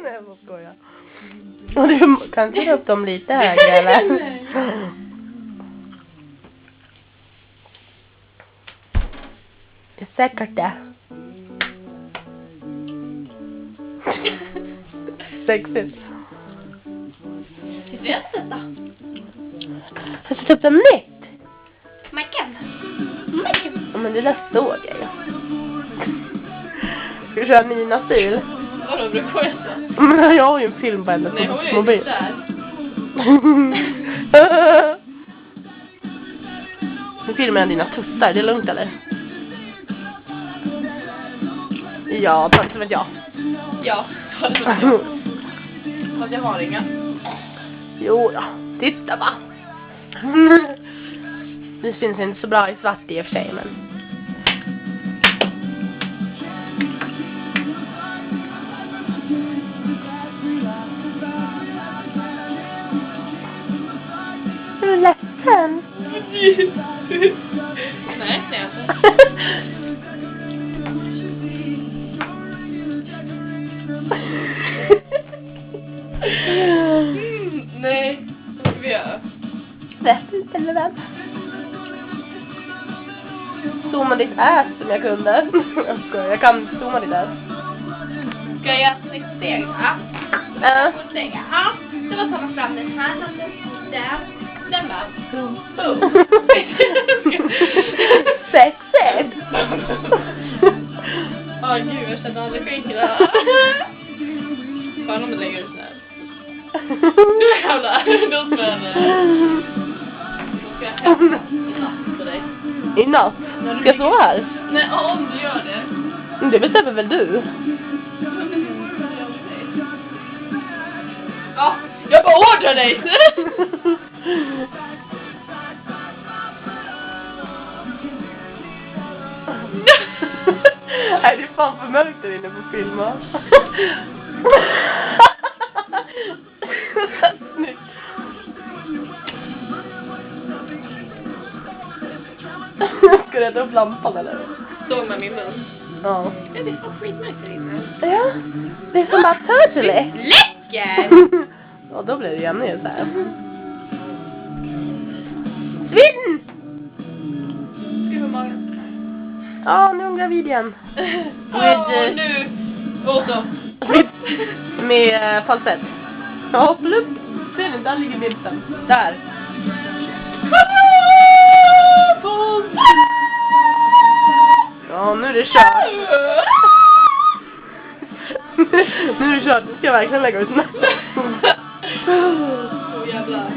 Nej, jag får skoja. Och du kan ta upp dem lite högre, eller? Det är säkert det. Sexigt. Hur ser jag sätta? Jag ska ta upp dem nytt. Majken. Ja, men det där såg jag ju. Ska vi köra Nina-stil? Vadå, brukar jag så? Men jag har ju en film på hennes Nej, hon är ju mobil. där. Nu filmar jag dina tuttar, det är lugnt eller? Ja, tack så vet jag. Ja, fast jag har inga. Jo då, titta va. Det syns inte så bra i svart i och för sig, men... Är du ledsen? Nej, det är jag inte. Nej, vad ska vi göra? Vet inte eller vem? Zooma ditt ass som jag kunde. Jag skojar, jag kan zooma ditt ass. Ska jag göra ett steg? Ja. Ja. Ja, det var komma fram den här. Där. Den var. Boom. Sexigt. Åh gud, jag känner aldrig skit idag. Fan om det lägger ut sån här. Jävlar, då smäller det. Då ska jag hem i natt på dig. I natt? Ska jag sova här? Nej, om du gör det. Men det bestämmer väl du? Ja, jag beordrar dig! Nej, det är fan för mörkt där inne på filmen. Snyggt. Ska du äta upp lampan eller? Stå med min mun. Ja. Ja, det är fan skitmärkt där inne. Ja, det är som bara turtle. Läcker! Ja, då blir det ju ännu så här. Svinn! Gud vad magen. Ja, nu är hon gravid igen. Nu! Åter. Med falsett. Ja, plupp. Ser ni, där ligger bilden. Där. Ja, nu är det kört. Nu är det kört. Nu ska jag verkligen lägga ut den. Åh jävlar.